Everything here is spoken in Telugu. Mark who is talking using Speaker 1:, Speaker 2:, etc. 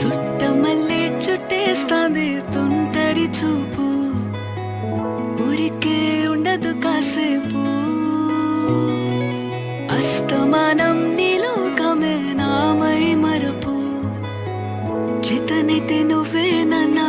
Speaker 1: చుట్టమల్లే చుట్టేస్తాంది తుంటరి చూపు, ఊరికే ఉండదు కాసేపు. అస్తమానం నీలోకమే నామై మరపు, చేతనైతే నువ్వే నన్నా